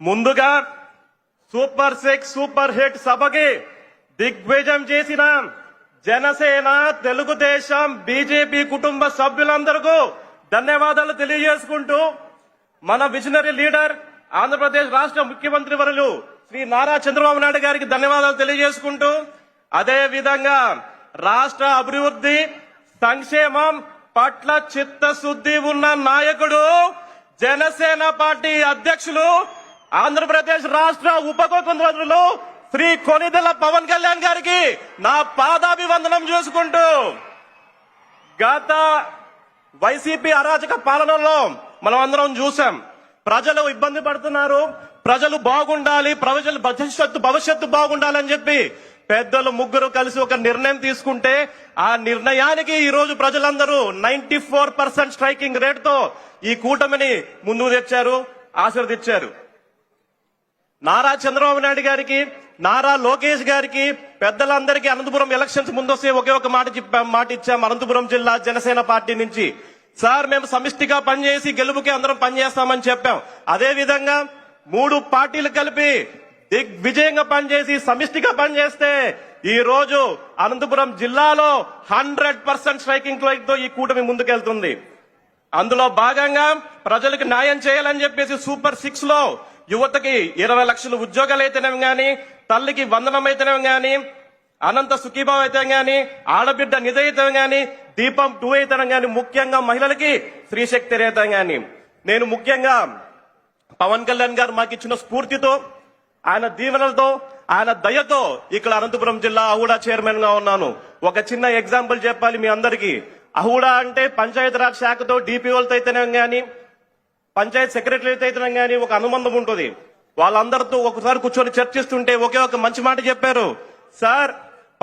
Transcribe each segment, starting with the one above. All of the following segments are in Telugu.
ముందుగా సూపర్ 6 సూపర్ హిట్ సభకి దిగ్విజయం చేసిన జనసేన, తెలుగుదేశం, బీజేపీ కుటుంబ సభ్యులందరికీ ధన్యవాదాలు తెలియజేసుకుంటూ మన విజనరీ లీడర్ ఆంధ్రప్రదేశ్ రాష్ట్ర ముఖ్యమంత్రి వర్యులు శ్రీ నారా చంద్రబాబు నాయుడు గారికి ధన్యవాదాలు తెలియజేసుకుంటూ అదే విధంగా రాష్ట్ర అభివృద్ధి సంక్షేమం పట్ల చిత్తశుద్ధి ఉన్న నాయకుడు జనసేన పార్టీ అధ్యక్షులు ఆంధ్రప్రదేశ్ రాష్ట్ర ఉప ముఖ్యమంత్రులు శ్రీ కొనిదెల పవన్ కళ్యాణ్ గారికి నా పాదాభివందనం చేసుకుంటూ గత వైసీపీ అరాచక పాలనలో మనం అందరం చూసాం. ప్రజలు ఇబ్బంది పడుతున్నారు, ప్రజలు బాగుండాలి, ప్రజలు భవిష్యత్తు బాగుండాలని చెప్పి పెద్దలు ముగ్గురు కలిసి ఒక నిర్ణయం తీసుకుంటే ఆ నిర్ణయానికి ఈ రోజు ప్రజలందరూ 94% స్ట్రైకింగ్ రేట్ తో ఈ కూటమిని ముందుకు తెచ్చారు, ఆశీర్వదించారు. నారా చంద్రబాబు నాయుడు గారికి, నారా లోకేష్ గారికి, పెద్దలందరికీ అనంతపురం ఎలక్షన్స్ ముందు వస్తే ఒకే ఒక మాట ఇచ్చాం అనంతపురం జిల్లా జనసేన పార్టీ నుంచి. సార్ మేము సమిష్టిగా పనిచేసి గెలుపుకి అందరం పనిచేస్తామని చెప్పాం. అదే విధంగా 3 పార్టీలు కలిపి దిగ్విజయంగా పనిచేసి సమిష్టిగా పనిచేస్తే ఈ రోజు అనంతపురం జిల్లాలో 100% స్ట్రైకింగ్ రేట్ తో ఈ కూటమి ముందుకెళ్తుంది. అందులో భాగంగా ప్రజలకు న్యాయం చేయాలని చెప్పేసి సూపర్ 6 లో యువతకి 20 లక్షల ఉద్యోగాలు అయితేనేం గాని, తల్లికి వందనం అయితేనేం గాని, అనంత సుఖీభావం అయితే గాని, ఆడబిడ్డ నిధి అయితే గాని, దీపం 2 అయితేనే గాని, ముఖ్యంగా మహిళలకి స్త్రీశక్తి రేత గాని, నేను ముఖ్యంగా పవన్ కళ్యాణ్ గారు మాకు ఇచ్చిన స్ఫూర్తితో, ఆయన దీవెనలతో, ఆయన దయతో ఇక్కడ అనంతపురం జిల్లా అహూడా చైర్మన్ గా ఉన్నాను. ఒక చిన్న ఎగ్జాంపుల్ చెప్పాలి మీ అందరికీ. అహూడా అంటే పంచాయతీరాజ్ శాఖతో డిపిఓలతో అయితేనే గాని, పంచాయత్ సెక్రటరీతో అయితేనే గాని ఒక అనుబంధం ఉంటుంది. వాళ్ళందరితో ఒకసారి కూర్చొని చర్చిస్తుంటే ఒకే ఒక మంచి మాట చెప్పారు. సార్,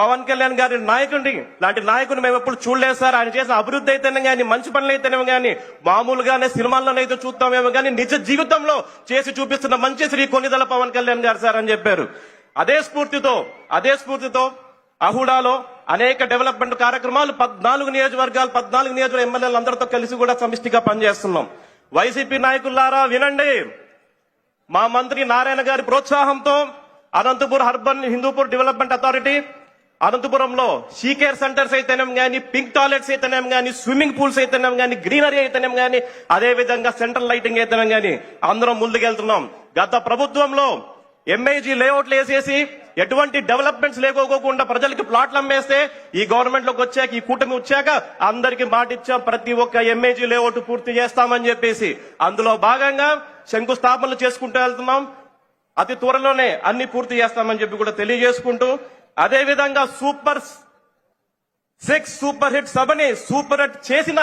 పవన్ కళ్యాణ్ గారి నాయకుడిని లాంటి నాయకుడిని మేము ఎప్పుడు చూడలేదు సార్. ఆయన చేసిన అభివృద్ధి అయితేనే గానీ, మంచి పనులు అయితేనేమో గానీ, మామూలుగానే సినిమాల్లోనైతే చూస్తామేమో గానీ నిజ జీవితంలో చేసి చూపిస్తున్న మంచి శ్రీ కొనిదెల పవన్ కళ్యాణ్ గారు సార్ అని చెప్పారు. అదే స్ఫూర్తితో అహుడాలో అనేక డెవలప్మెంట్ కార్యక్రమాలు 14 నియోజకవర్గ ఎమ్మెల్యేలు అందరితో కలిసి కూడా సమిష్టిగా పనిచేస్తున్నాం. వైసీపీ నాయకులారా వినండి. మా మంత్రి నారాయణ గారి ప్రోత్సాహంతో Anantapur urban Hindupur development authority అనంతపురంలో షీకేర్ సెంటర్స్ అయితేనేం గానీ, పింక్ టాయిలెట్స్ అయితేనేం గానీ, స్విమ్మింగ్ పూల్స్ అయితేనేం గానీ, గ్రీనరీ అయితేనేం గానీ, అదే విధంగా సెంట్రల్ లైటింగ్ అయితేనేం గానీ అందరం ముందుకెళ్తున్నాం. గత ప్రభుత్వంలో ఎంఐజీ లేఅవుట్లు వేసేసి ఎటువంటి డెవలప్మెంట్స్ లేకోకుండా ప్రజలకి ప్లాట్లు అమ్మేస్తే ఈ గవర్నమెంట్ లోకి వచ్చాక, ఈ కూటమి వచ్చాక అందరికి మాటిచ్చాం ప్రతి ఒక్క ఎంఐజీ లేఅవుట్ పూర్తి చేస్తామని చెప్పేసి. అందులో భాగంగా శంకుస్థాపనలు చేసుకుంటూ వెళ్తున్నాం. అతి త్వరలోనే అన్ని పూర్తి చేస్తామని చెప్పి కూడా తెలియజేసుకుంటూ, అదే విధంగా సూపర్ 6 సూపర్ హిట్ సభని సూపర్ హిట్ చేసిన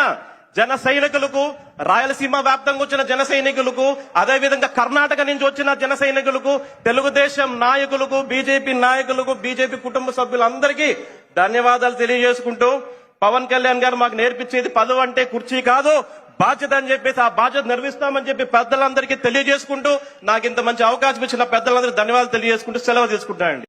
జన సైనికులకు, రాయలసీమ వ్యాప్తంగా వచ్చిన జన సైనికులకు, అదే విధంగా కర్ణాటక నుంచి వచ్చిన జన సైనికులకు, తెలుగుదేశం నాయకులకు, బీజేపీ నాయకులకు, బీజేపీ కుటుంబ సభ్యులందరికీ ధన్యవాదాలు తెలియజేసుకుంటూ, పవన్ కళ్యాణ్ గారు మాకు నేర్పించేది పదవి అంటే కుర్చీ కాదు, బాధ్యత అని చెప్పేసి ఆ బాధ్యత నిర్వహిస్తామని చెప్పి పెద్దలందరికీ తెలియజేసుకుంటూ, నాకు ఇంత మంచి అవకాశం ఇచ్చిన పెద్దలందరికీ ధన్యవాదాలు తెలియజేసుకుంటూ సెలవు తీసుకుంటానండి.